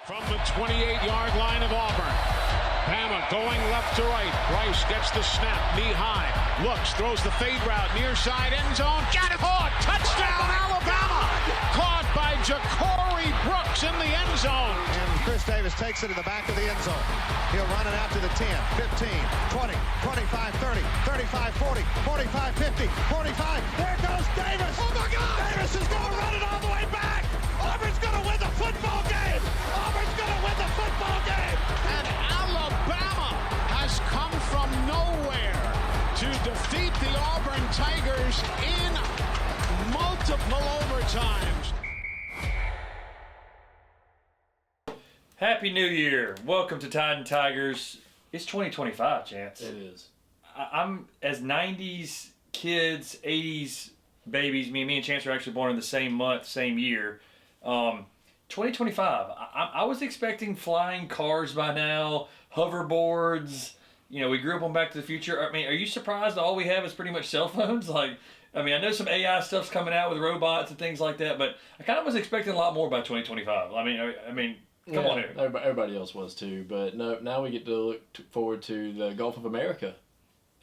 From the 28-yard line of Auburn. Bama going left to right. Bryce gets the snap, knee high. Looks, throws the fade route, near side end zone. Got it! Caught! Touchdown, Alabama! Caught by Ja'Cory Brooks in the end zone. And Chris Davis takes it in the back of the end zone. He'll run it out to the 10, 15, 20, 25, 30, 35, 40, 45, 50, 45. There goes Davis! Oh my God! Davis is going to run it all the way back! Auburn's going to win the football game! Auburn's going to win the football game! And Alabama has come from nowhere to defeat the Auburn Tigers in multiple overtimes. Happy New Year. Welcome to Tide and Tigers. It's 2025, Chance. It is. I'm as 90s kids, 80s babies. Me and Chance are actually born in the same month, same year. 2025. I was expecting flying cars by now, hoverboards. You know, we grew up on Back to the Future. I mean, are you surprised all we have is pretty much cell phones? I know some AI stuff's coming out with robots and things like that, but I kind of was expecting a lot more by 2025. I mean, come on here. Everybody else was too, but no. Now we get to look forward to the Gulf of America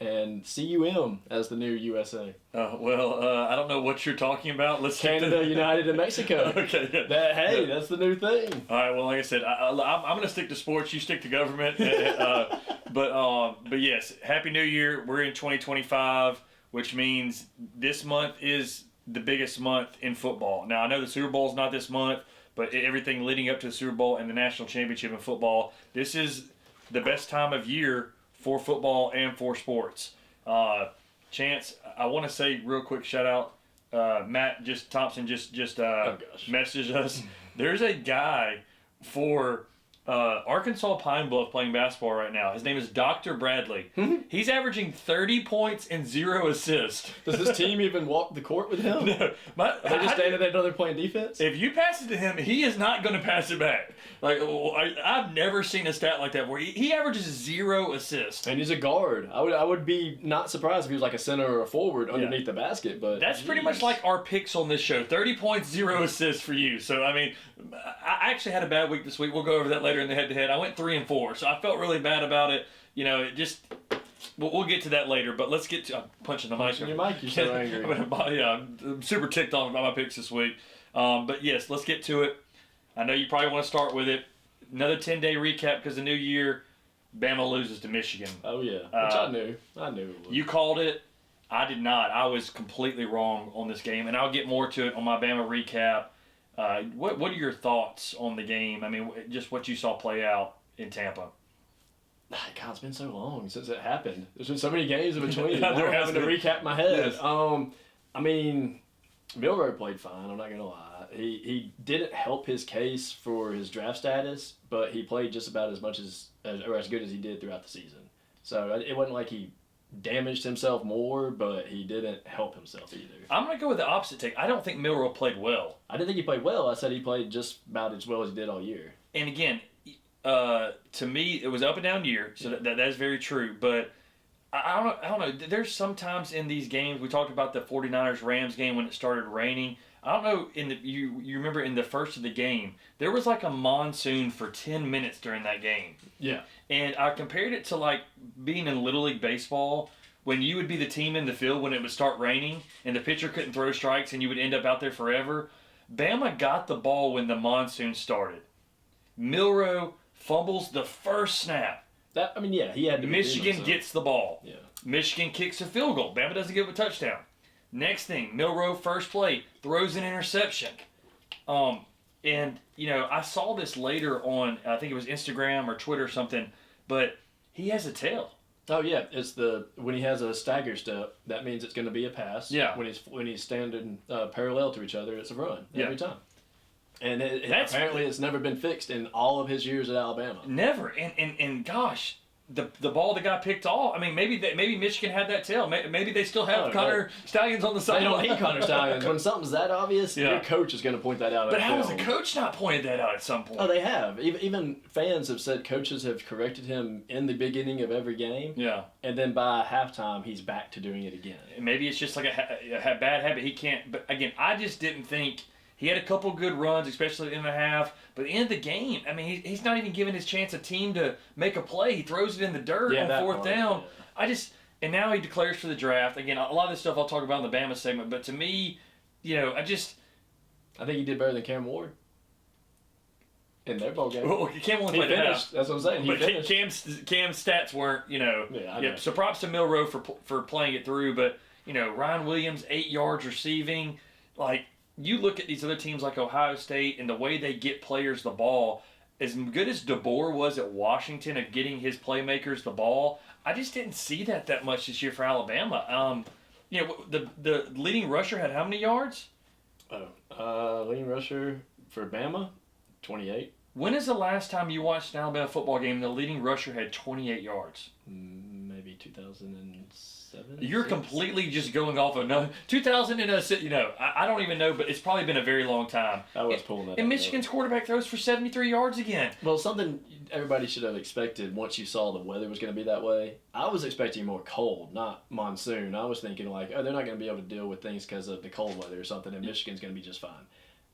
and CUM as the new USA. I don't know what you're talking about. Let's Canada, United, and Mexico. Okay. That's the new thing. All right. Well, like I said, I'm going to stick to sports. You stick to government. But yes, Happy New Year. We're in 2025, which means this month is the biggest month in football. Now, I know the Super Bowl's not this month, but everything leading up to the Super Bowl and the national championship in football, this is the best time of year for football and for sports. Chance, I want to say real quick shout out. Matt Thompson messaged us. There's a guy for Arkansas Pine Bluff playing basketball right now. His name is Dr. Bradley. He's averaging 30 points and 0 assists. Does this team even walk the court with him? No. Are they just standing there until they're playing defense? If you pass it to him, he is not going to pass it back. I've never seen a stat like that where he averages 0 assists. And he's a guard. I would be not surprised if he was like a center or a forward underneath the basket. But that's pretty much like our picks on this show. 30 points, 0 assists for you. So I actually had a bad week this week. We'll go over that later in the head-to-head. I went 3-4, so I felt really bad about it. You know, we'll get to that later. But let's get to I'm punching the mic. Your mic, you're so angry. I'm super ticked off about my picks this week. But yes, let's get to it. I know you probably want to start with it. Another 10-day recap because the new year, Bama loses to Michigan. Oh, yeah. Which I knew. It would. You called it. I did not. I was completely wrong on this game, and I'll get more to it on my Bama recap. What are your thoughts on the game? I mean, just what you saw play out in Tampa. God, it's been so long since it happened. There's been so many games in between. Yeah, I'm having to recap my head. Yes. Milroe played fine, I'm not going to lie. He didn't help his case for his draft status, but he played just about as much or as good as he did throughout the season. So it wasn't like he damaged himself more, but he didn't help himself either. I'm going to go with the opposite take. I don't think Milroe played well. I didn't think he played well. I said he played just about as well as he did all year. And again, to me, it was up and down year, so that's very true. But I don't know. There's sometimes in these games, we talked about the 49ers-Rams game when it started raining. I don't know, you remember in the first of the game, there was like a monsoon for 10 minutes during that game. Yeah. And I compared it to like being in Little League Baseball when you would be the team in the field when it would start raining and the pitcher couldn't throw strikes and you would end up out there forever. Bama got the ball when the monsoon started. Milroe fumbles the first snap. He had to. Michigan gets the ball. Yeah. Michigan kicks a field goal. Bama doesn't give a touchdown. Next thing, Milroe first play throws an interception. And I saw this later on. I think it was Instagram or Twitter or something. But he has a tail. Oh yeah, it's when he has a stagger step, that means it's going to be a pass. Yeah. When he's standing parallel to each other, it's a run every time. And apparently it's never been fixed in all of his years at Alabama. Never. And gosh, the ball that got picked off. I mean, maybe Michigan had that tail. Maybe they still have Connor Stallions on the They sideline. don't need Connor Stallions. When something's that obvious, your coach is going to point that out. But how has the coach not pointed that out at some point? Oh, they have. Even fans have said coaches have corrected him in the beginning of every game. Yeah. And then by halftime, he's back to doing it again. Maybe it's just like a bad habit. He can't. But again, I just didn't think He had a couple good runs, especially in the half. But at the end of the game, I mean, he's not even giving his chance a team to make a play. He throws it in the dirt on fourth down. Yeah. And now he declares for the draft. Again, a lot of this stuff I'll talk about in the Bama segment. But to me, I think he did better than Cam Ward in their bowl game. Well, Cam only played half. That's what I'm saying. But Cam's stats weren't, So props to Milroe for playing it through. But, Ryan Williams, 8 yards receiving. Like, you look at these other teams like Ohio State and the way they get players the ball. As good as DeBoer was at Washington of getting his playmakers the ball, I just didn't see that much this year for Alabama. The leading rusher had how many yards? Leading rusher for Bama, 28. When is the last time you watched an Alabama football game and the leading rusher had 28 yards? Maybe 2007. You're completely just going off of 2000 I don't even know, but it's probably been a very long time. I was pulling that. And Michigan's quarterback throws for 73 yards again. Well, something everybody should have expected once you saw the weather was going to be that way. I was expecting more cold, not monsoon. I was thinking like, they're not going to be able to deal with things because of the cold weather or something, and Michigan's going to be just fine.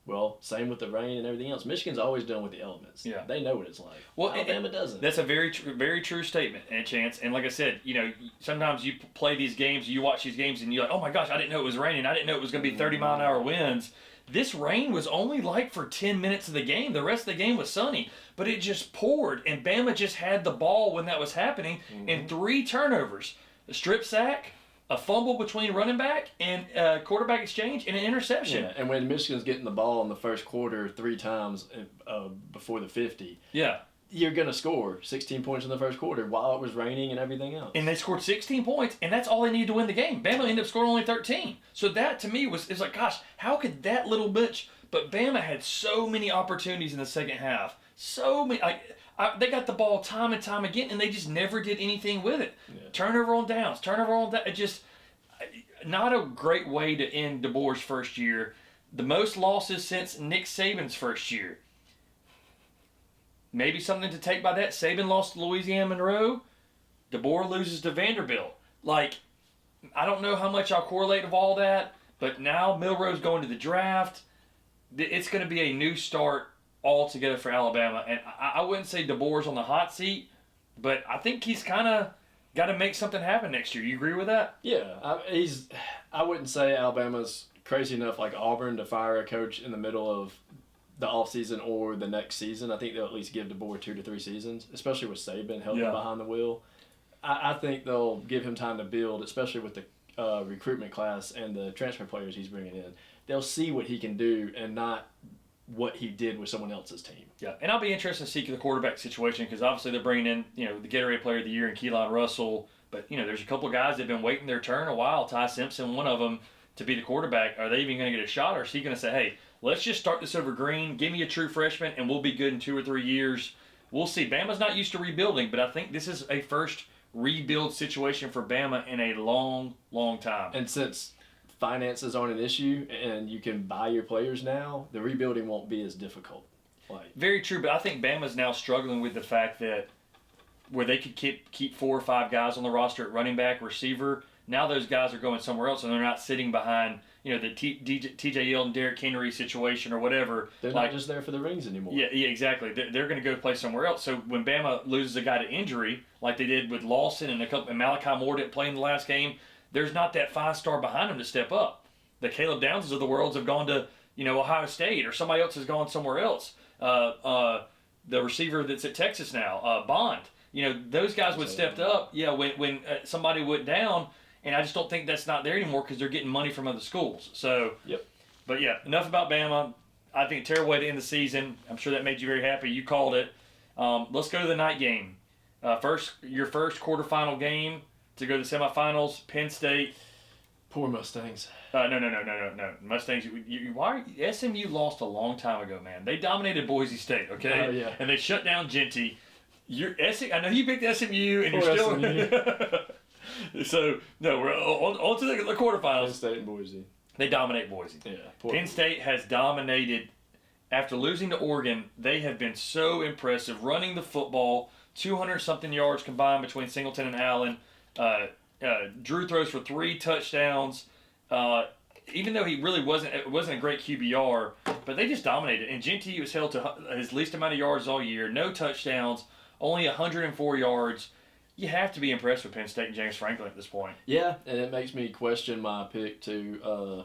Well, same with the rain and everything else. Michigan's always dealing with the elements. Yeah. They know what it's like. Well, Alabama doesn't. That's a very true statement, and Chance. And like I said, sometimes you play these games, you watch these games, and you're like, oh my gosh, I didn't know it was raining. I didn't know it was going to be 30-mile-an-hour winds. This rain was only for 10 minutes of the game. The rest of the game was sunny. But it just poured, and Bama just had the ball when that was happening, and 3 turnovers. A strip sack, a fumble between running back and quarterback exchange, and an interception. Yeah, and when Michigan's getting the ball in the first quarter 3 times before the 50, you're going to score 16 points in the first quarter while it was raining and everything else. And they scored 16 points, and that's all they needed to win the game. Bama ended up scoring only 13. So that, to me, it's like, gosh, how could that little bitch... But Bama had so many opportunities in the second half. So many... they got the ball time and time again, and they just never did anything with it. Yeah. Turnover on downs. It just not a great way to end DeBoer's first year. The most losses since Nick Saban's first year. Maybe something to take by that. Saban lost to Louisiana Monroe. DeBoer loses to Vanderbilt. Like, I don't know how much I'll correlate of all that, but now Milroe's going to the draft. It's going to be a new start altogether for Alabama, and I wouldn't say DeBoer's on the hot seat, but I think he's kind of got to make something happen next year. You agree with that? Yeah, I wouldn't say Alabama's crazy enough like Auburn to fire a coach in the middle of the offseason or the next season. I think they'll at least give DeBoer 2 to 3 seasons, especially with Saban helping behind the wheel. I think they'll give him time to build, especially with the recruitment class and the transfer players he's bringing in. They'll see what he can do and not what he did with someone else's team. Yeah, and I'll be interested to see the quarterback situation because obviously they're bringing in, the Gatorade Player of the Year and Keelan Russell. But, there's a couple of guys that have been waiting their turn a while. Ty Simpson, one of them, to be the quarterback. Are they even going to get a shot, or is he going to say, hey, let's just start this over green, give me a true freshman, and we'll be good in 2 or 3 years. We'll see. Bama's not used to rebuilding, but I think this is a first rebuild situation for Bama in a long, long time. And since finances aren't an issue and you can buy your players now, the rebuilding won't be as difficult. Very true, but I think Bama's now struggling with the fact that where they could keep 4 or 5 guys on the roster at running back, receiver, now those guys are going somewhere else and they're not sitting behind the T.J. Yeldon, Derrick Henry situation or whatever. They're not just there for the rings anymore. Yeah, exactly. They're going to go play somewhere else. So when Bama loses a guy to injury, like they did with Lawson and Malachi Moore didn't play in the last game, there's not that 5-star behind him to step up. The Caleb Downses of the world have gone to Ohio State, or somebody else has gone somewhere else. The receiver that's at Texas now, Bond. Those guys would stepped up. Yeah, when somebody went down. And I just don't think that's not there anymore because they're getting money from other schools. So, But yeah, enough about Bama. I think terrible way to end the season. I'm sure that made you very happy. You called it. Let's go to the night game. Your first quarterfinal game to go to the semifinals. Penn State. Poor Mustangs. No. Mustangs. SMU lost a long time ago, man. They dominated Boise State, okay? Oh, yeah. And they shut down Genty. I know you picked SMU, and Poor you're still. SMU. So, no, we're on to the quarterfinals. Penn State and Boise. They dominate Boise. Yeah. Penn State has dominated. After losing to Oregon, they have been so impressive running the football, 200-something yards combined between Singleton and Allen. Drew throws for 3 touchdowns. even though he really wasn't a great QBR, but they just dominated. And Genty was held to his least amount of yards all year, no touchdowns, only 104 yards. You have to be impressed with Penn State and James Franklin at this point. Yeah, and it makes me question my pick to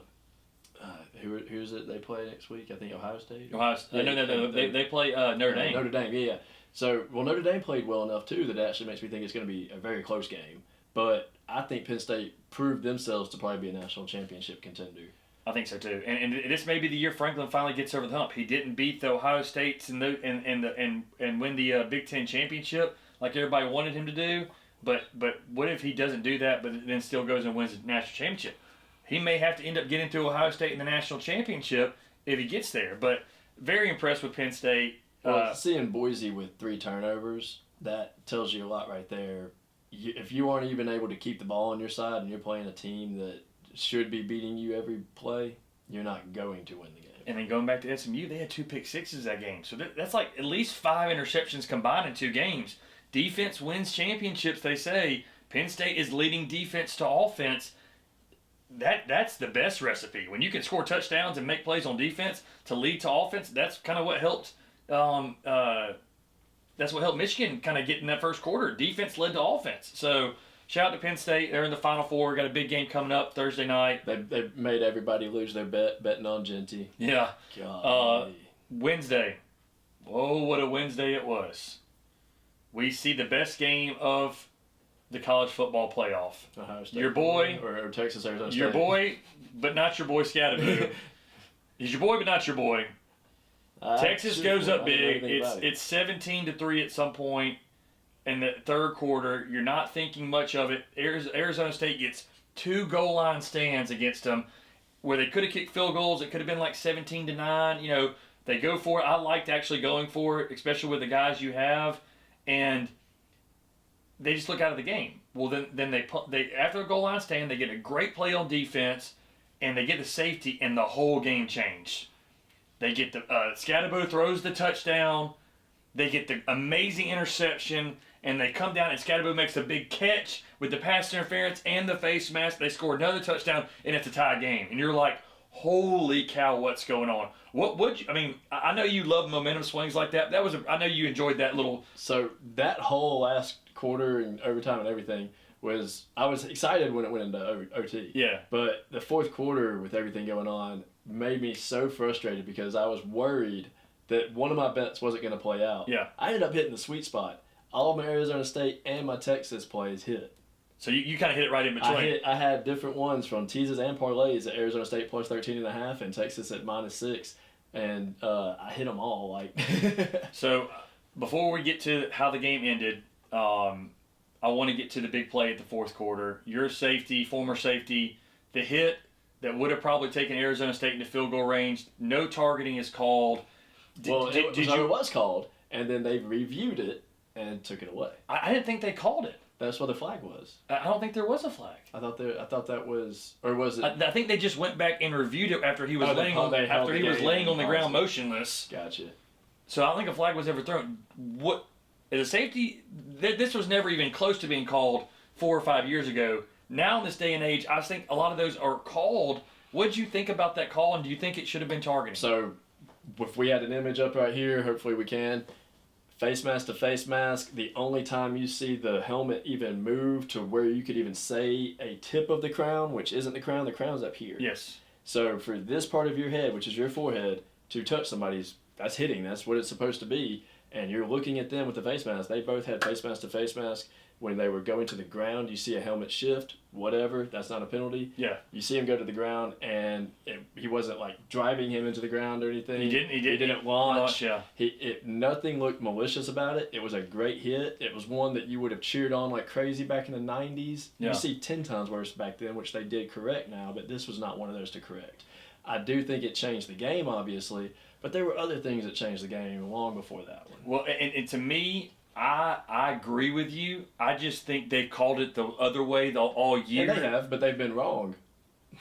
who's it they play next week? I think Ohio State. Ohio State. No. They play Notre Dame. Notre Dame, yeah. So, Notre Dame played well enough, too, that it actually makes me think it's going to be a very close game. But I think Penn State proved themselves to probably be a national championship contender. I think so, too. And this may be the year Franklin finally gets over the hump. He didn't beat the Ohio States and win the Big Ten championship like everybody wanted him to do. But what if he doesn't do that but then still goes and wins the national championship? He may have to end up getting to Ohio State in the national championship if he gets there. But very impressed with Penn State. Well, seeing Boise with 3 turnovers, that tells you a lot right there. If you aren't even able to keep the ball on your side and you're playing a team that should be beating you every play, you're not going to win the game. And then going back to SMU, they had 2 pick sixes that game. So that's like at least 5 interceptions combined in 2 games. Defense wins championships, they say. Penn State is leading defense to offense. That's the best recipe. When you can score touchdowns and make plays on defense to lead to offense, that's kind of what helped. That's what helped Michigan kind of get in that first quarter. Defense led to offense. So shout out to Penn State. They're in the Final Four. Got a big game coming up Thursday night. They made everybody lose their betting on Genty. Yeah. Wednesday. Whoa, what a Wednesday it was. We see the best game of the college football playoff. Ohio State, your boy. Or Texas, Arizona State. Your boy, but not your boy Scatteroo. He's your boy, but not your boy. Texas goes up big. It's 17-3 at some point in the third quarter. You're not thinking much of it. Arizona State gets 2 goal line stands against them where they could have kicked field goals. It could have been like 17-9. You know, they go for it. I liked actually going for it, especially with the guys you have, and they just look out of the game. Well, then they after the goal line stand, they get a great play on defense, and they get the safety, and the whole game changed. They get the Scatterbo throws the touchdown. They get the amazing interception, and they come down, and Scatterbo makes a big catch with the pass interference and the face mask. They score another touchdown, and it's a tie game. And you're like, holy cow, what's going on? What would you? I mean, I know you love momentum swings like that. I know you enjoyed that little. So that whole last quarter and overtime and everything I was excited when it went into OT. Yeah. But the fourth quarter with everything going on made me so frustrated because I was worried that one of my bets wasn't going to play out. Yeah. I ended up hitting the sweet spot. All my Arizona State and my Texas plays hit. So you kind of hit it right in between. I had different ones from teases and parlays at Arizona State plus 13.5 and Texas at -6, and I hit them all. Like. So before we get to how the game ended, I want to get to the big play at the fourth quarter. Your safety, former safety, the hit that would have probably taken Arizona State into field goal range. No targeting is called. It was called, and then they reviewed it and took it away. I didn't think they called it. That's what the flag was. I don't think there was a flag. I thought that was, or was it? I think they just went back and reviewed it after he was laying on the ground motionless. Gotcha. So I don't think a flag was ever thrown. What as a safety? This was never even close to being called 4 or 5 years ago. Now in this day and age, I think a lot of those are called. What did you think about that call, and do you think it should have been targeting? So, if we had an image up right here, hopefully we can. Face mask to face mask, the only time you see the helmet even move to where you could even say a tip of the crown, which isn't the crown's up here. Yes. So for this part of your head, which is your forehead, to touch somebody's, that's hitting, that's what it's supposed to be, and you're looking at them with the face mask. They both had face mask to face mask. When they were going to the ground, you see a helmet shift, whatever, that's not a penalty. Yeah. You see him go to the ground, and he wasn't like driving him into the ground or anything. He didn't launch. Yeah. Nothing looked malicious about it. It was a great hit. It was one that you would have cheered on like crazy back in the 90s. Yeah. You see 10 times worse back then, which they did correct now, but this was not one of those to correct. I do think it changed the game, obviously, but there were other things that changed the game long before that one. Well, and to me, I agree with you. I just think they called it the other way all year. And they have, but they've been wrong.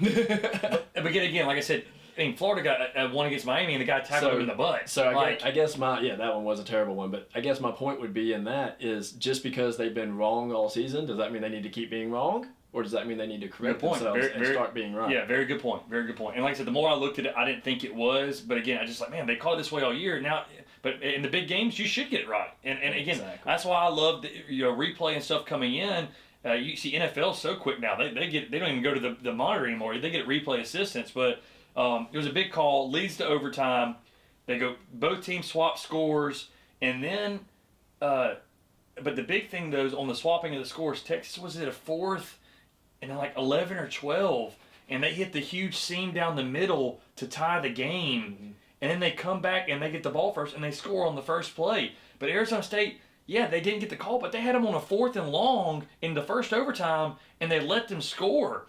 But again, like I said, I mean, Florida got one against Miami, and the guy tackled him in the butt. So I guess that one was a terrible one. But I guess my point would be in that is just because they've been wrong all season, does that mean they need to keep being wrong? or does that mean they need to correct Good point. themselves Very, and start being right? Yeah, very good point. Very good point. And like I said, the more I looked at it, I didn't think it was. But again, I just like, man, they call it this way all year now. But in the big games, you should get it right. And again, Exactly. that's why I love the replay and stuff coming in. You see NFL so quick now. They don't even go to the monitor anymore. They get replay assistance. But it was a big call, leads to overtime. They go, both teams swap scores, and then. But the big thing though is on the swapping of the scores, Texas was at a fourth and like 11 or 12, and they hit the huge seam down the middle to tie the game. Mm-hmm. And then they come back and they get the ball first and they score on the first play. But Arizona State, yeah, they didn't get the call, but they had them on a 4th and long in the first overtime, and they let them score.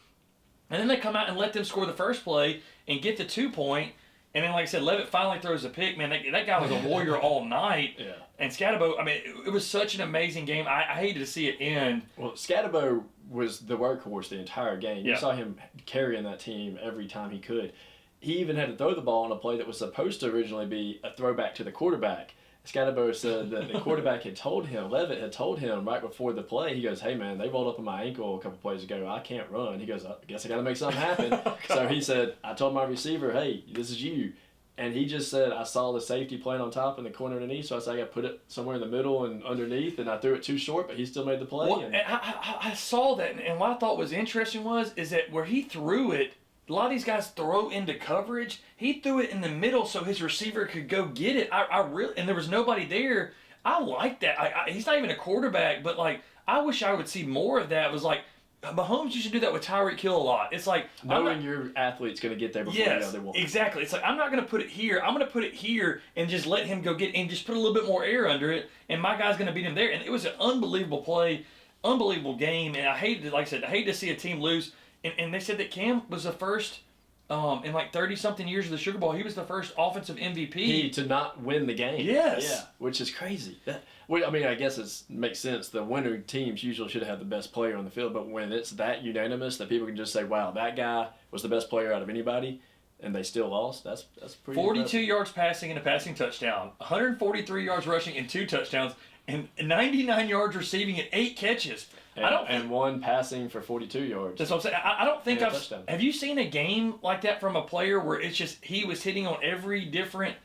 And then they come out and let them score the first play and get the 2-point. And then, like I said, Levitt finally throws a pick. Man, that guy was a warrior all night. Yeah. And Scatabo, I mean, it was such an amazing game. I hated to see it end. Well, Scatabo was the workhorse the entire game. Yeah. You saw him carrying that team every time he could. He even had to throw the ball on a play that was supposed to originally be a throwback to the quarterback. Scatabo said that the quarterback had told him, Levitt had told him right before the play, he goes, hey man, they rolled up on my ankle a couple plays ago. I can't run. He goes, I guess I got to make something happen. So he said, I told my receiver, hey, this is you. And he just said, I saw the safety playing on top in the corner underneath, so I said I got to put it somewhere in the middle and underneath, and I threw it too short, but he still made the play. Well, and I saw that, and what I thought was interesting is that where he threw it, a lot of these guys throw into coverage. He threw it in the middle so his receiver could go get it. I really, and there was nobody there. I like that. He's not even a quarterback, but like I wish I would see more of that. It was like Mahomes used to do that with Tyreek Hill a lot. It's like knowing your athlete's going to get there before the other one. Exactly. It's like I'm not going to put it here. I'm going to put it here and just let him go get and just put a little bit more air under it, and my guy's going to beat him there. And it was an unbelievable play, unbelievable game. And I hated, like I said, to see a team lose. And they said that Cam was the first in like 30-something years of the Sugar Bowl. He was the first offensive MVP. To not win the game. Yes. Yeah, which is crazy. I mean, I guess it makes sense. The winner teams usually should have the best player on the field, but when it's that unanimous that people can just say, wow, that guy was the best player out of anybody, and they still lost, that's pretty 42 impressive. yards passing and a passing touchdown, 143 yards rushing and 2 touchdowns, and 99 yards receiving and 8 catches. And one passing for 42 yards. That's what I'm saying. I don't think I've. touchdown. Have you seen a game like that from a player where it's just he was hitting on every different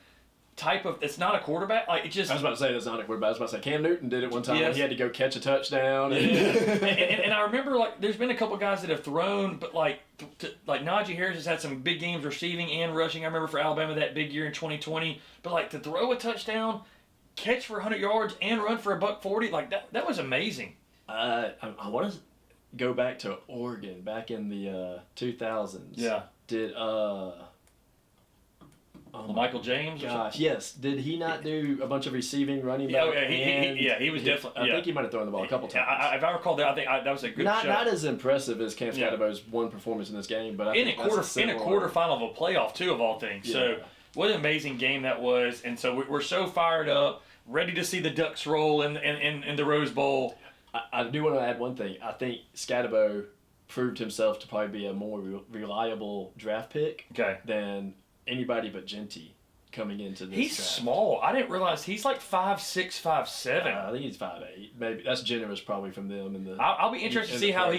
type of? It's not a quarterback. Like it just. I was about to say that's not a quarterback. I was about to say Cam Newton did it one time. Yes. When he had to go catch a touchdown. and I remember like there's been a couple guys that have thrown, but like Najee Harris has had some big games receiving and rushing. I remember for Alabama that big year in 2020. But like to throw a touchdown, catch for 100 yards, and run for $140, like that was amazing. I want to go back to Oregon back in the 2000s. Yeah. Did Michael James? Gosh, yes. Did he not do a bunch of receiving, running back? He was definitely. I think he might have thrown the ball a couple times. If I recall that, I think that was a good shot. Not as impressive as Cam Scatabo's one performance in this game, but in a quarterfinal of a playoff too, of all things. Yeah. So what an amazing game that was, and so we're so fired up, ready to see the Ducks roll in the Rose Bowl. I do want to add one thing. I think Scatabo proved himself to probably be a more reliable draft pick than anybody but Genty coming into this He's draft. small. I didn't realize he's like 5'6", 5'7". I think he's 5'8". Maybe that's generous, probably from them. I'll be interested to see how he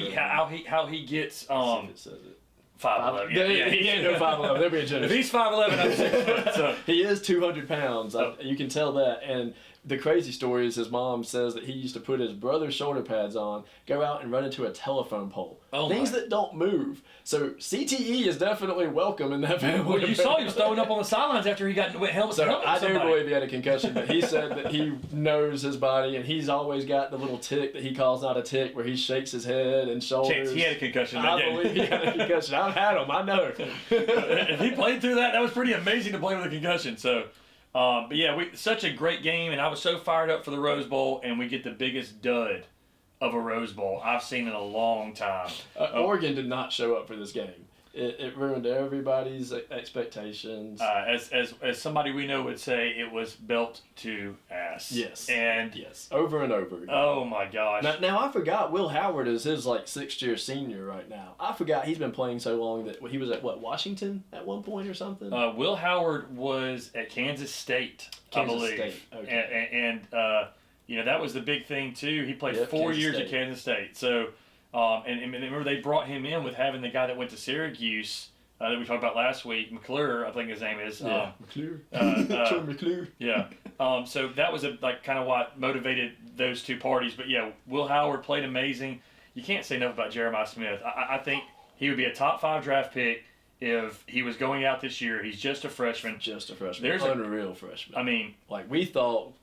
gets. See if it says it. 5'11". Yeah, he can't go 5'11". They're being generous. If he's 5'11", I'm 6 foot. So. He is 200 pounds. You can tell that. And the crazy story is his mom says that he used to put his brother's shoulder pads on, go out and run into a telephone pole. Things that don't move. So CTE is definitely welcome in that family. Well, you saw he was throwing up on the sidelines after he got helmet. So I do believe he had a concussion, but he said that he knows his body, and he's always got the little tick that he calls not a tick, where he shakes his head and shoulders. Chance, he had a concussion. I believe he had a concussion. I've had him. I know. If he played through that was pretty amazing to play with a concussion. So, but yeah, such a great game, and I was so fired up for the Rose Bowl, and we get the biggest dud of a Rose Bowl I've seen in a long time. Oregon did not show up for this game. It ruined everybody's expectations. As somebody we know would say, it was belt to ass. Yes. And yes, over and over again. Oh my gosh. Now I forgot Will Howard is his like 6th-year senior right now. I forgot he's been playing so long that he was at Washington at one point or something. Will Howard was at Kansas State, I believe. State. Okay. And that was the big thing too. He played 4 years at Kansas State. So And remember, they brought him in with having the guy that went to Syracuse that we talked about last week, McClure, I think his name is. McClure. Troy McClure. Yeah. So that was kind of what motivated those two parties. But yeah, Will Howard played amazing. You can't say enough about Jeremiah Smith. I think he would be a top 5 draft pick if he was going out this year. He's just a freshman. There's an unreal freshman. I mean, like we thought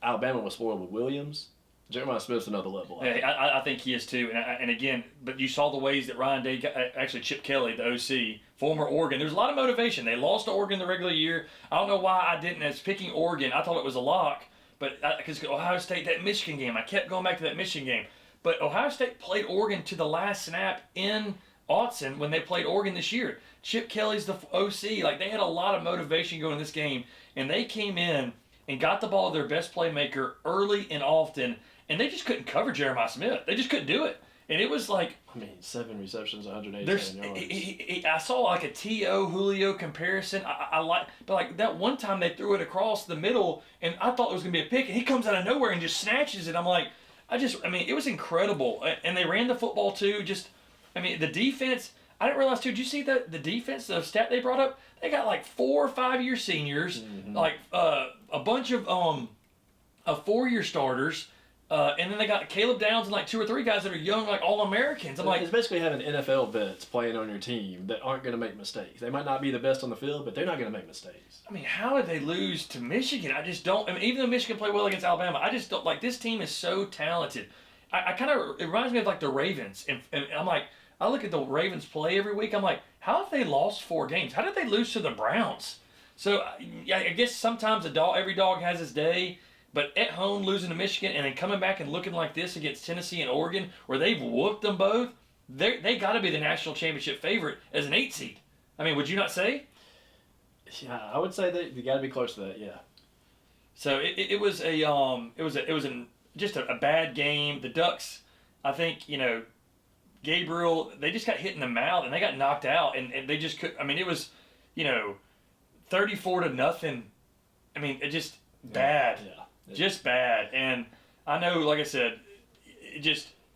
Alabama was spoiled with Williams. Jeremiah Smith's another level. I think he is too. And again, but you saw the ways that Ryan Day, actually Chip Kelly, the OC, former Oregon, there's a lot of motivation. They lost to Oregon the regular year. I don't know why I didn't. As picking Oregon, I thought it was a lock. But because Ohio State, that Michigan game, I kept going back to that Michigan game. But Ohio State played Oregon to the last snap in Autzen when they played Oregon this year. Chip Kelly's the OC. Like, they had a lot of motivation going in this game. And they came in and got the ball to their best playmaker early and often. And they just couldn't cover Jeremiah Smith. They just couldn't do it. And it was like... 7 receptions, 187 yards. I saw like a T.O. Julio comparison. But like that one time they threw it across the middle, and I thought it was going to be a pick, and he comes out of nowhere and just snatches it. I'm like, it was incredible. And they ran the football too. The defense... I didn't realize too, did you see the defense, the stat they brought up? They got like 4 or 5-year seniors, like a bunch of 4-year starters, and then they got Caleb Downs and like 2 or 3 guys that are young, like All-Americans. I'm like, it's basically having NFL vets playing on your team that aren't going to make mistakes. They might not be the best on the field, but they're not going to make mistakes. How did they lose to Michigan? I just don't. Even though Michigan played well against Alabama, I just don't. Like, this team is so talented. It reminds me of like the Ravens, and I'm like, I look at the Ravens play every week. I'm like, how have they lost 4 games? How did they lose to the Browns? So I guess sometimes every dog has his day. But at home, losing to Michigan and then coming back and looking like this against Tennessee and Oregon, where they've whooped them both, they got to be the national championship favorite as an 8 seed. Would you not say? Yeah, I would say they got to be close to that. Yeah. So it was just a bad game. The Ducks, I think, Gabriel, they just got hit in the mouth and they got knocked out and they just could. It was, 34-0. It just bad. Yeah. Just bad. And I know, like I said,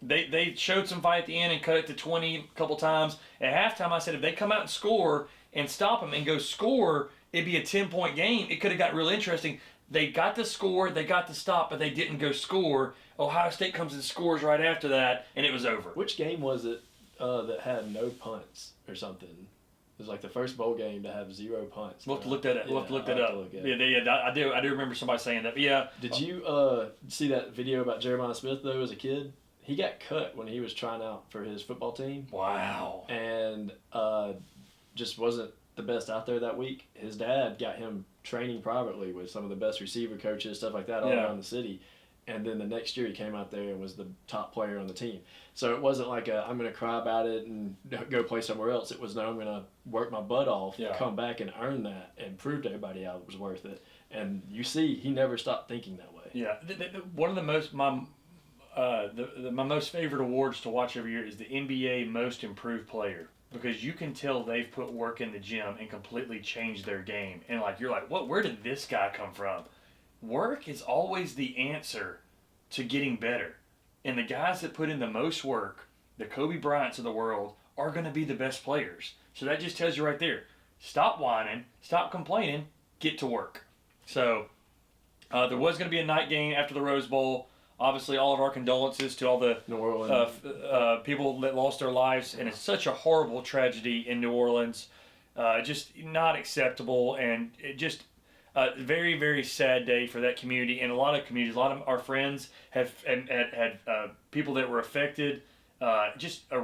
they showed some fight at the end and cut it to 20 a couple times. At halftime, I said if they come out and score and stop them and go score, it'd be a 10-point game. It could have got real interesting. They got the score, they got the stop, but they didn't go score. Ohio State comes and scores right after that, and it was over. Which game was it that had no punts or something? It was like the first bowl game to have 0 punts. We'll have to look that up. We'll have to look that up. Yeah, I do remember somebody saying that. But yeah. Did you see that video about Jeremiah Smith, though, as a kid? He got cut when he was trying out for his football team. Wow. And just wasn't the best out there that week. His dad got him training privately with some of the best receiver coaches, stuff like that, all around the city. And then the next year he came out there and was the top player on the team. So it wasn't like I'm going to cry about it and go play somewhere else. It was, no, I'm going to work my butt off, come back and earn that and prove to everybody I was worth it. And you see, he never stopped thinking that way. Yeah. One of the most, my most favorite awards to watch every year is the NBA Most Improved Player. Because you can tell they've put work in the gym and completely changed their game. And you're like, where did this guy come from? Work is always the answer to getting better. And the guys that put in the most work, the Kobe Bryants of the world, are going to be the best players. So that just tells you right there, stop whining, stop complaining, get to work. So there was going to be a night game after the Rose Bowl. Obviously, all of our condolences to all the New Orleans people that lost their lives. And it's such a horrible tragedy in New Orleans. Just not acceptable, and it just... very, very sad day for that community and a lot of communities. A lot of our friends have had people that were affected. Just an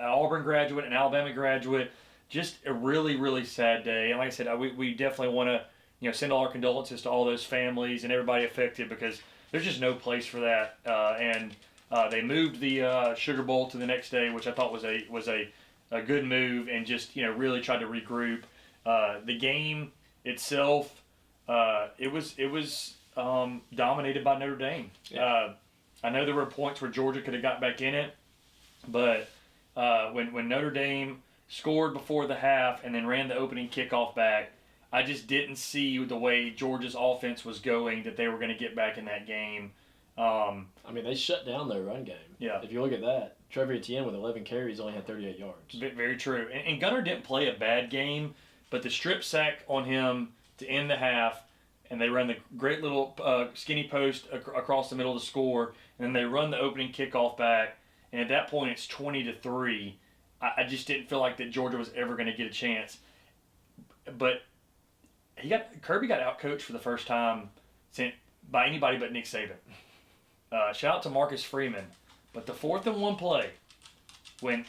Auburn graduate, an Alabama graduate. Just a really, really sad day. And like I said, we definitely want to send all our condolences to all those families and everybody affected, because there's just no place for that. And they moved the Sugar Bowl to the next day, which I thought was a good move, and just really tried to regroup. The game itself, it was dominated by Notre Dame. Yeah. I know there were points where Georgia could have got back in it, but when Notre Dame scored before the half and then ran the opening kickoff back, I just didn't see the way Georgia's offense was going that they were going to get back in that game. I mean, they shut down their run game. Yeah. If you look at that, Trevor Etienne with 11 carries only had 38 yards. Very true. And Gunnar didn't play a bad game, but the strip sack on him to end the half, and they run the great little skinny post across the middle to score, and then they run the opening kickoff back, and at that point it's 20-3. I just didn't feel like that Georgia was ever going to get a chance. But Kirby got outcoached for the first time by anybody but Nick Saban. Shout out to Marcus Freeman. But the 4th and 1 play, when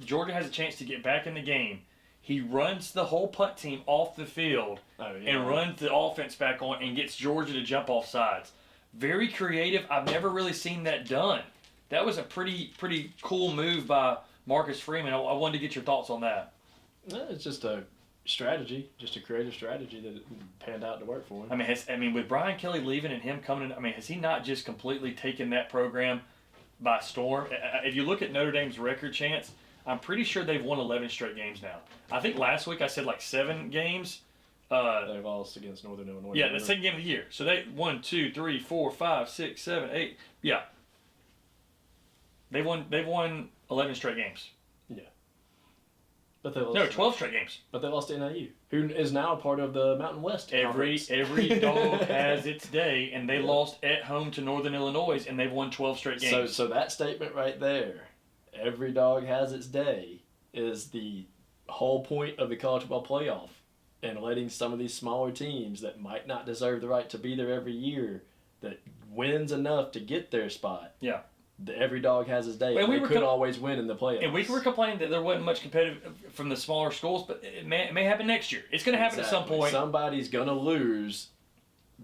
Georgia has a chance to get back in the game, he runs the whole punt team off the field and runs the offense back on and gets Georgia to jump off sides. Very creative. I've never really seen that done. That was a pretty cool move by Marcus Freeman. I wanted to get your thoughts on that. It's just a strategy, just a creative strategy that panned out to work for him. I mean, with Brian Kelly leaving and him coming in, has he not just completely taken that program by storm? If you look at Notre Dame's record chance, I'm pretty sure they've won 11 straight games now. I think last week I said like 7 games. They've lost against Northern Illinois. Yeah, the second game of the year. So they 1, 2, 3, 4, 5, 6, 7, 8. Yeah. They've won 11 straight games. Yeah. But they lost. No, 12 straight games. But they lost to NIU, who is now a part of the Mountain West Conference. Every dog has its day, and they lost at home to Northern Illinois, and they've won 12 straight games. So that statement right there, every dog has its day, is the whole point of the college football playoff, and letting some of these smaller teams that might not deserve the right to be there every year, that wins enough to get their spot. Yeah. Every dog has his day. We could always win in the playoffs. And we were complaining that there wasn't much competitive from the smaller schools, but it may happen next year. It's going to happen at some point. Somebody's going to lose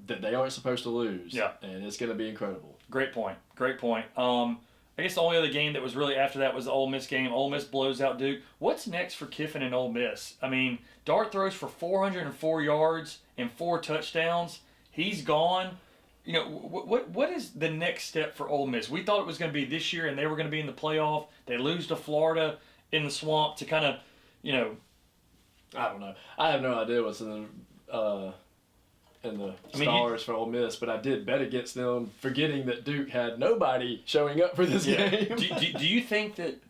that they aren't supposed to lose. Yeah. And it's going to be incredible. Great point. I guess the only other game that was really after that was the Ole Miss game. Ole Miss blows out Duke. What's next for Kiffin and Ole Miss? I mean, Dart throws for 404 yards and 4 touchdowns. He's gone. You know, what is the next step for Ole Miss? We thought it was going to be this year, and they were going to be in the playoff. They lose to Florida in the swamp to kind of, I don't know. I have no idea what's in the stars for Ole Miss, but I did bet against them, forgetting that Duke had nobody showing up for this game. Do you think that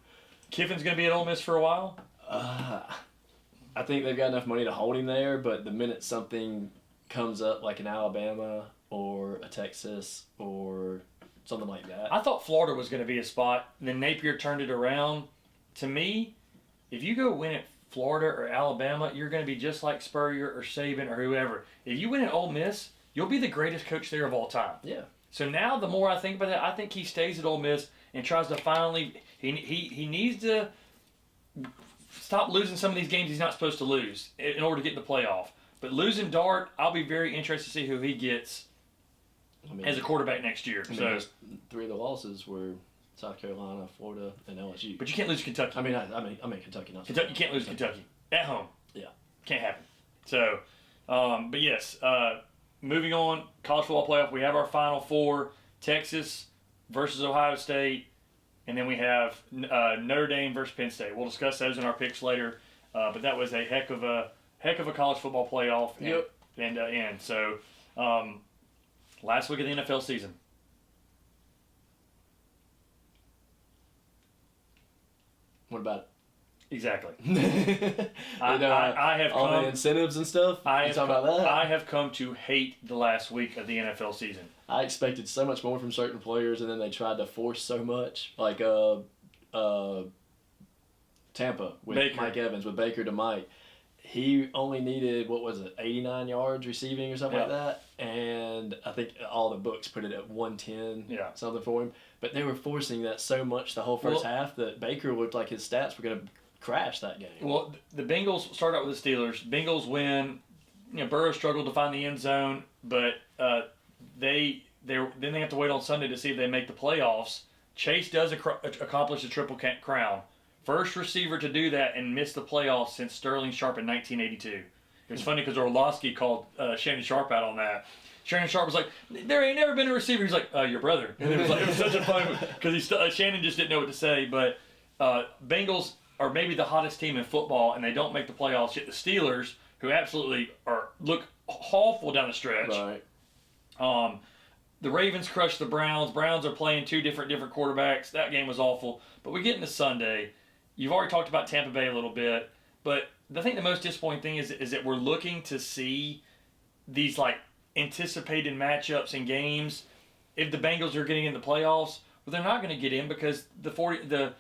Kiffin's going to be at Ole Miss for a while? I think they've got enough money to hold him there, but the minute something comes up like an Alabama or a Texas or something like that. I thought Florida was going to be a spot, and then Napier turned it around. To me, if you go win at Florida or Alabama, you're going to be just like Spurrier or Saban or whoever. If you win at Ole Miss, you'll be the greatest coach there of all time. Yeah. So now the more I think about that, I think he stays at Ole Miss and tries to finally he needs to stop losing some of these games he's not supposed to lose in order to get in the playoff. But losing Dart, I'll be very interested to see who he gets as a quarterback next year. So 3 of the losses were South Carolina, Florida, and LSU. But you can't lose Kentucky. I mean Kentucky, not Kentucky. You can't lose Kentucky at home. Yeah, can't happen. So, but yes, moving on, college football playoff. We have our Final Four: Texas versus Ohio State, and then we have Notre Dame versus Penn State. We'll discuss those in our picks later. But that was a heck of a college football playoff. And so, last week of the NFL season. What about it? Exactly. I have all come, the incentives and stuff. About that? I have come to hate the last week of the NFL season. I expected so much more from certain players, and then they tried to force so much. Like Tampa with Baker. Mike Evans, with Baker to Mike. He only needed, 89 yards receiving or something like that. And I think all the books put it at 110, something for him. But they were forcing that so much the whole first half that Baker looked like his stats were going to crash that game. Well, the Bengals start out with the Steelers. Bengals win. Burrow struggled to find the end zone, but then they have to wait on Sunday to see if they make the playoffs. Chase does accomplish the Triple Crown. First receiver to do that and miss the playoffs since Sterling Sharp in 1982. It was funny because Orlovsky called Shannon Sharp out on that. Shannon Sharp was like, "There ain't never been a receiver." He's like, "Your brother." And it was such a fun because Shannon just didn't know what to say. But Bengals are maybe the hottest team in football, and they don't make the playoffs. Yet the Steelers, who absolutely look awful down the stretch, right. the Ravens crushed the Browns. Browns are playing two different quarterbacks. That game was awful. But we get into Sunday. You've already talked about Tampa Bay a little bit. But I think the most disappointing thing is that we're looking to see these like anticipated matchups and games. If the Bengals are getting in the playoffs, well, they're not going to get in because the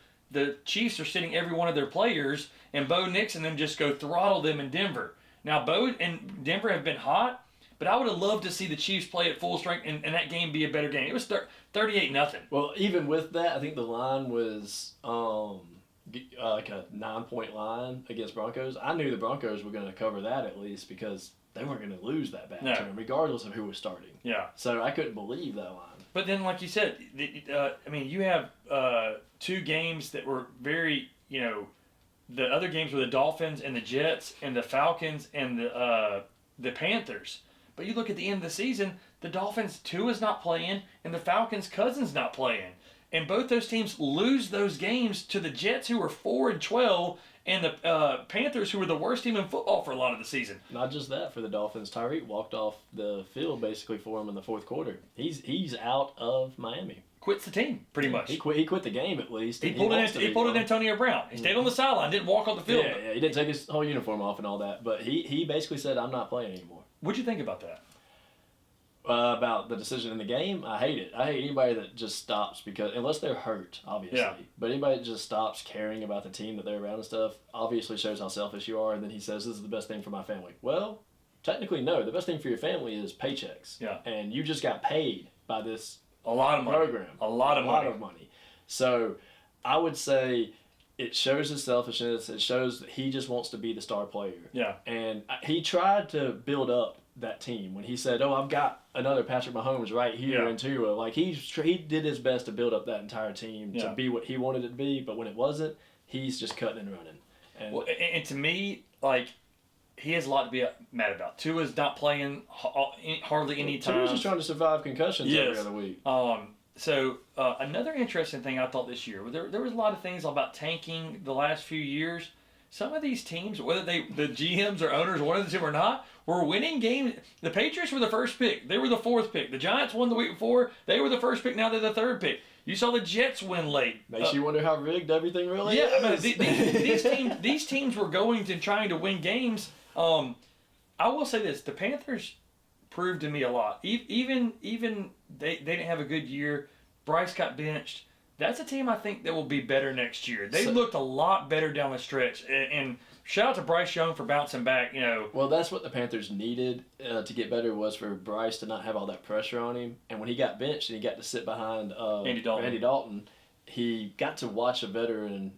Chiefs are sitting every one of their players, and Bo Nix and them just go throttle them in Denver. Now, Bo and Denver have been hot, but I would have loved to see the Chiefs play at full strength and that game be a better game. It was 38-0. Well, even with that, I think the line was like a 9-point line against Broncos. I knew the Broncos were going to cover that at least because they weren't going to lose that bad to them, regardless of who was starting. Yeah. So I couldn't believe that line. But then, like you said, you have two games that were very, the other games were the Dolphins and the Jets and the Falcons and the Panthers. But you look at the end of the season, the Dolphins, Tua's not playing, and the Falcons, Cousins not playing. And both those teams lose those games to the Jets, who were 4-12, and the Panthers, who were the worst team in football for a lot of the season. Not just that for the Dolphins. Tyreek walked off the field basically for him in the fourth quarter. He's out of Miami. Quits the team, pretty much. He quit the game at least. He pulled in Antonio Brown. He stayed on the sideline, didn't walk on the field. Yeah, he didn't take his whole uniform off and all that. But he basically said, I'm not playing anymore. What'd you think about that? About the decision in the game, I hate it. I hate anybody that just stops because, unless they're hurt, obviously. Yeah. But anybody that just stops caring about the team that they're around and stuff, obviously shows how selfish you are. And then he says, this is the best thing for my family. Well, technically, no. The best thing for your family is paychecks. Yeah. And you just got paid by this A lot of money. program. A lot of money. So I would say it shows his selfishness. It shows that he just wants to be the star player. Yeah. And he tried to build up that team when he said, "Oh, I've got another Patrick Mahomes right here in Tua." Like he did his best to build up that entire team to be what he wanted it to be, but when it wasn't, he's just cutting and running. And to me, like, he has a lot to be mad about. Tua's not playing hardly any time. Tua's just trying to survive concussions every other week. So another interesting thing I thought this year, there was a lot of things about tanking the last few years. Some of these teams, whether the GMs or owners, one of the two or not, were winning games. The Patriots were the first pick. They were the fourth pick. The Giants won the week before. They were the first pick. Now they're the third pick. You saw the Jets win late. Makes you wonder how rigged everything really is. These teams were going to trying to win games. I will say this: the Panthers proved to me a lot. Even they didn't have a good year. Bryce got benched. That's a team I think that will be better next year. They looked a lot better down the stretch. And shout out to Bryce Young for bouncing back. Well, that's what the Panthers needed to get better, was for Bryce to not have all that pressure on him. And when he got benched and he got to sit behind Andy Dalton, he got to watch a veteran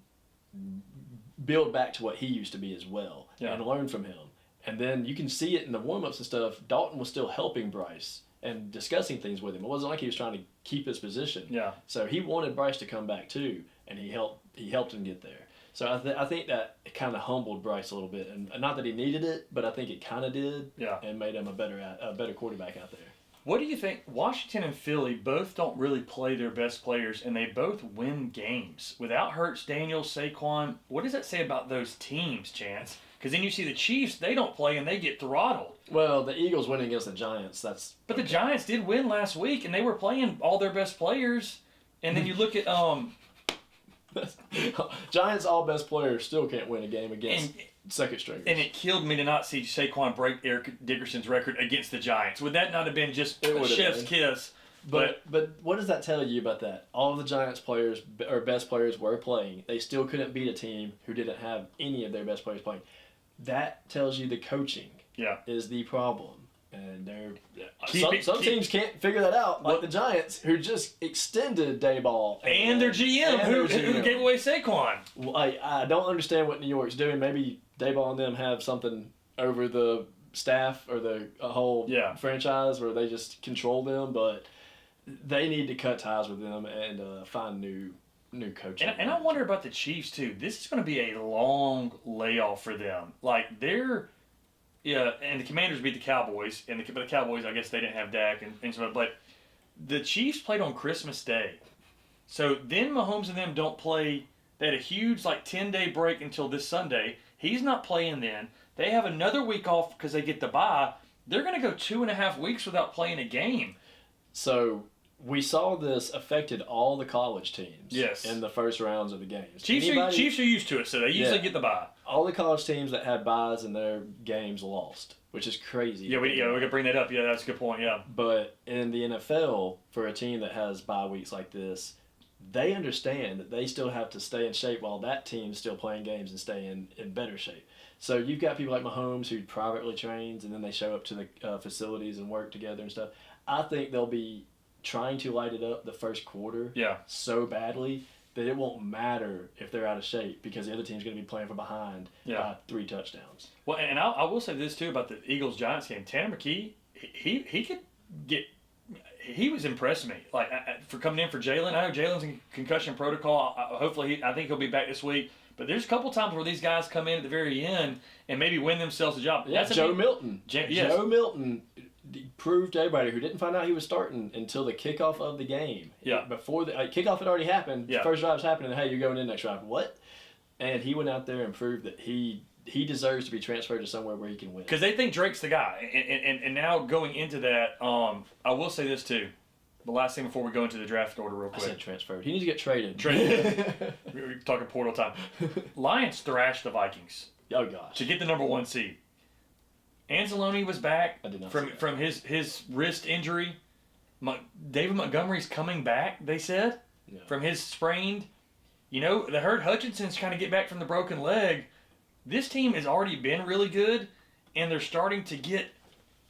build back to what he used to be as well and learn from him. And then you can see it in the warm-ups and stuff. Dalton was still helping Bryce and discussing things with him. It wasn't like he was trying to keep his position. Yeah. So he wanted Bryce to come back too, and he helped him get there. So I think that it kind of humbled Bryce a little bit, and not that he needed it, but I think it kind of did. Yeah. And made him a better quarterback out there. What do you think? Washington and Philly both don't really play their best players, and they both win games without Hurts, Daniels, Saquon. What does that say about those teams, Chance? Because then you see the Chiefs, they don't play and they get throttled. Well, the Eagles winning against the Giants, But the Giants did win last week, and they were playing all their best players. And then you look at Giants' all best players still can't win a game against second stringers. And it killed me to not see Saquon break Eric Dickerson's record against the Giants. Would that not have been just a chef's kiss? But what does that tell you about that? All of the Giants players, or best players, were playing. They still couldn't beat a team who didn't have any of their best players playing. That tells you the coaching is the problem. And some teams can't figure that out, like the Giants, who just extended Dayball. And their GM, who gave away Saquon. Well, I don't understand what New York's doing. Maybe Dayball and them have something over the staff or the whole franchise where they just control them, but they need to cut ties with them and find new coaching. And I wonder about the Chiefs, too. This is going to be a long layoff for them. Like, and the Commanders beat the Cowboys, but the Cowboys, I guess they didn't have Dak and stuff. But the Chiefs played on Christmas Day, so then Mahomes and them don't play. They had a huge 10-day break until this Sunday. He's not playing then. They have another week off because they get the bye. They're going to go 2.5 weeks without playing a game. So we saw this affected all the college teams. Yes. In the first rounds of the games. Chiefs are used to it, so they usually get the bye. All the college teams that had byes in their games lost, which is crazy. Yeah, we could bring that up. Yeah, that's a good point. Yeah. But in the NFL, for a team that has bye weeks like this, they understand that they still have to stay in shape while that team's still playing games and stay in better shape. So you've got people like Mahomes who privately trains and then they show up to the facilities and work together and stuff. I think they'll be trying to light it up the first quarter so badly that it won't matter if they're out of shape because the other team's going to be playing from behind by 3 touchdowns. Well, and I will say this too about the Eagles-Giants game. Tanner McKee, he could get – he was impressing me like for coming in for Jalen. I know Jalen's in concussion protocol. Hopefully, I think he'll be back this week. But there's a couple times where these guys come in at the very end and maybe win themselves a job. Yeah, Joe Milton. Yes. Joe Milton proved to everybody who didn't find out he was starting until the kickoff of the game. Yeah. Before the kickoff had already happened. Yeah. First drive's happening. Hey, you're going in next drive. What? And he went out there and proved that he deserves to be transferred to somewhere where he can win. Because they think Drake's the guy. And now going into that, I will say this too. The last thing before we go into the draft order real quick. I said transferred. He needs to get traded. We're talking portal time. Lions thrashed the Vikings. Oh, gosh. To get the number 1 seed. Anzalone was back from his wrist injury. David Montgomery's coming back, they said, from his sprained. You know, they heard Hutchinson's kind of get back from the broken leg. This team has already been really good, and they're starting to get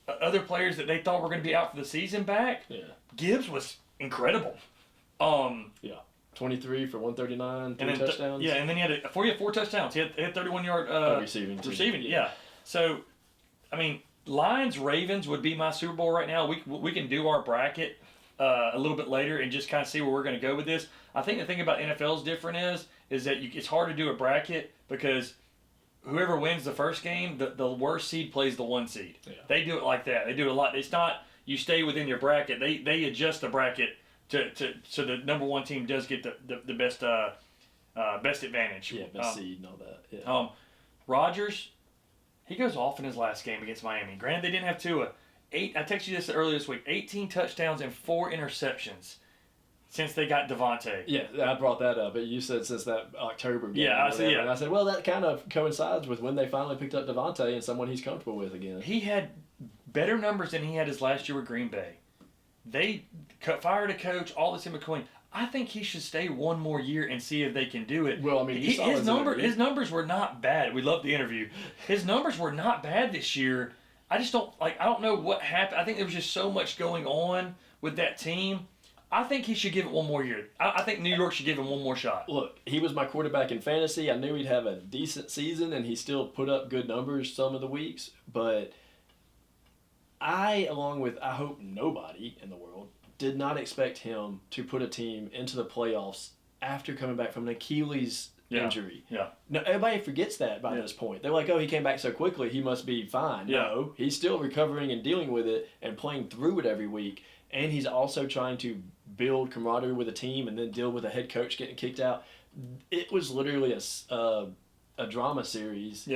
other players that they thought were going to be out for the season back. Yeah. Gibbs was incredible. 23 for 139, 3 touchdowns. And then he had 4 touchdowns. He had 31-yard receiving. Yeah. So, I mean, Lions Ravens would be my Super Bowl right now. We can do our bracket a little bit later and just kind of see where we're going to go with this. I think the thing about NFL's different is that it's hard to do a bracket because whoever wins the first game, the worst seed plays the 1 seed. Yeah. They do it like that. They do it a lot. It's not you stay within your bracket. They adjust the bracket so the number 1 team does get the best best advantage. Yeah, best seed and all that. Yeah. Rodgers, he goes off in his last game against Miami. Granted, they didn't have Tua. I texted you this earlier this week. 18 touchdowns and 4 interceptions since they got Devontae. Yeah, I brought that up. But you said since that October game. Yeah, I said, And I said, well, that kind of coincides with when they finally picked up Devontae and someone he's comfortable with again. He had better numbers than he had his last year with Green Bay. They fired a coach, all this in between. I think he should stay 1 more year and see if they can do it. Well, I mean, his numbers were not bad. We loved the interview. His numbers were not bad this year. I just don't know what happened. I think there was just so much going on with that team. I think he should give it 1 more year. I think New York should give him 1 more shot. Look, he was my quarterback in fantasy. I knew he'd have a decent season, and he still put up good numbers some of the weeks. But along with I hope nobody in the world, did not expect him to put a team into the playoffs after coming back from an Achilles injury. Yeah. No, everybody forgets that by this point. They're like, oh, he came back so quickly, he must be fine. Yeah. No, he's still recovering and dealing with it and playing through it every week. And he's also trying to build camaraderie with a team and then deal with a head coach getting kicked out. It was literally a drama series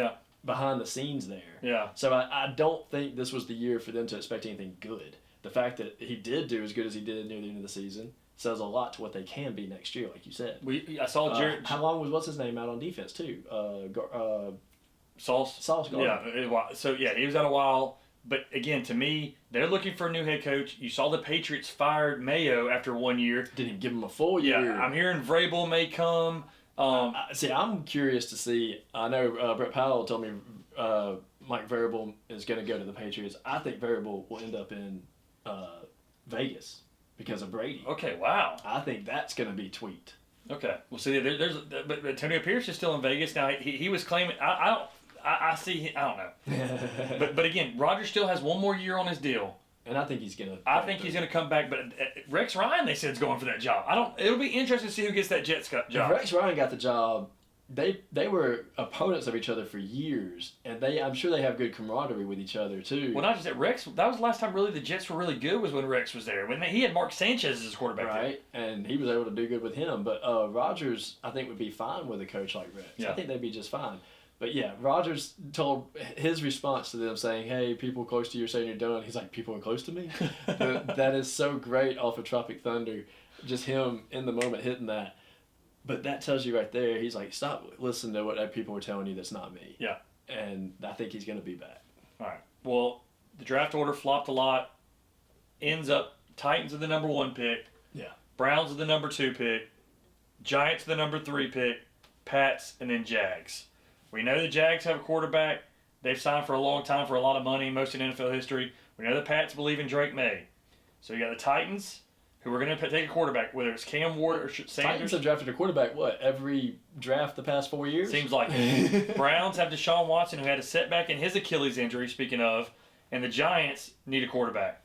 behind the scenes there. Yeah. So I don't think this was the year for them to expect anything good. The fact that he did do as good as he did near the end of the season says a lot to what they can be next year, like you said. I saw Jared. How long was what's his name out on defense too? Sauce Gardner. Yeah. So he was out a while. But again, to me, they're looking for a new head coach. You saw the Patriots fired Mayo after 1 year. Didn't give him a full year. Yeah, I'm hearing Vrabel may come. I'm curious to see. I know Brett Powell told me Mike Vrabel is going to go to the Patriots. I think Vrabel will end up in Vegas because of Brady. Okay, wow. I think that's going to be tweaked. Okay, well, see, but Antonio Pierce is still in Vegas now. He was claiming. I see. I don't know. but again, Rodgers still has 1 more year on his deal. And I think he's gonna. I think he's gonna come back. But Rex Ryan, they said, is going for that job. It'll be interesting to see who gets that Jets job. If Rex Ryan got the job, they were opponents of each other for years, and I'm sure they have good camaraderie with each other too. Well, not just that. Rex. That was the last time really the Jets were really good was when Rex was there. When he had Mark Sanchez as his quarterback. Right, and he was able to do good with him. But Rodgers, I think, would be fine with a coach like Rex. Yeah. I think they'd be just fine. But yeah, Rodgers told his response to them saying, "Hey, people close to you are saying you're done." He's like, "People are close to me." That is so great off of Tropic Thunder, just him in the moment hitting that. But that tells you right there, he's like, stop listening to what people are telling you. That's not me. Yeah. And I think he's going to be back. All right. Well, the draft order flopped a lot. Ends up Titans are the number 1 pick. Yeah. Browns are the number 2 pick. Giants are the number 3 pick. Pats and then Jags. We know the Jags have a quarterback. They've signed for a long time for a lot of money, most in NFL history. We know the Pats believe in Drake May. So you got the Titans, who are going to take a quarterback, whether it's Cam Ward or Sanders. Titans have drafted a quarterback, every draft the past 4 years? Seems like it. Browns have Deshaun Watson, who had a setback in his Achilles injury, speaking of, and the Giants need a quarterback.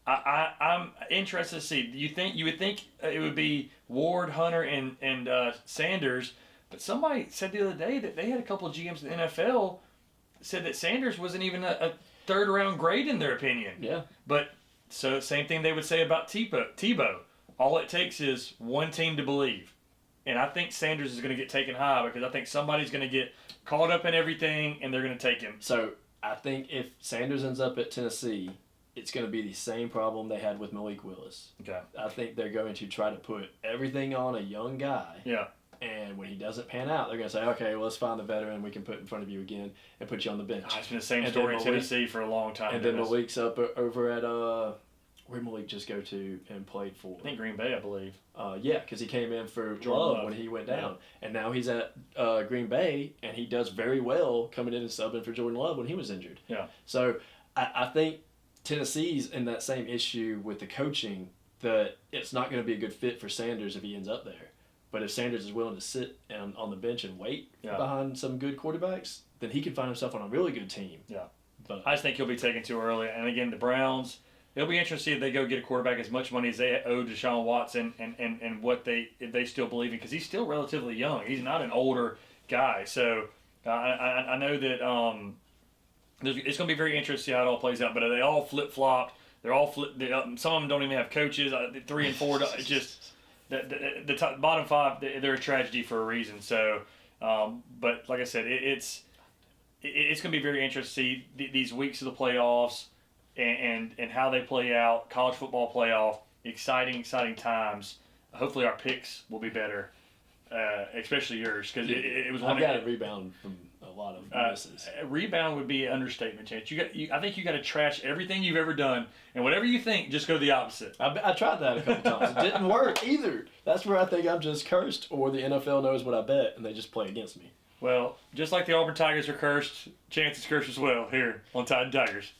I'm interested to see. You would think it would be Ward, Hunter, and Sanders, but somebody said the other day that they had a couple of GMs in the NFL said that Sanders wasn't even a third-round grade in their opinion. Yeah. But so same thing they would say about Tebow. All it takes is one team to believe. And I think Sanders is going to get taken high because I think somebody's going to get caught up in everything and they're going to take him. So I think if Sanders ends up at Tennessee, it's going to be the same problem they had with Malik Willis. Okay. I think they're going to try to put everything on a young guy. Yeah. And when he doesn't pan out, they're going to say, okay, well, let's find the veteran we can put in front of you again and put you on the bench. It's been the same story in Tennessee for a long time. And then Malik's up over at, where Malik just go to and played for? I think Green Bay, I believe. Yeah, because he came in for Love when he went down. Yeah. And now he's at Green Bay, and he does very well coming in and subbing for Jordan Love when he was injured. Yeah. So I think Tennessee's in that same issue with the coaching that it's not going to be a good fit for Sanders if he ends up there. But if Sanders is willing to sit on the bench and wait behind some good quarterbacks, then he can find himself on a really good team. Yeah. But I just think he'll be taken too early. And again, the Browns, it'll be interesting if they go get a quarterback as much money as they owe Deshaun Watson and what if they still believe in, because he's still relatively young. He's not an older guy. So I know that it's going to be very interesting to see how it all plays out. But they all flip-flopped. They're all some of them don't even have coaches. 3 and 4, it's just the top, bottom 5, they're a tragedy for a reason. So, but like I said, it's going to be very interesting to see these weeks of the playoffs and how they play out. College football playoff, exciting times. Hopefully our picks will be better, especially yours, because it was one. I've got to rebound from a lot of misses. Rebound would be an understatement, Chance. I think you got to trash everything you've ever done, and whatever you think, just go the opposite. I tried that a couple times. It didn't work either. That's where I think I'm just cursed, or the NFL knows what I bet, and they just play against me. Well, just like the Auburn Tigers are cursed, Chance is cursed as well here on Tide and Tigers.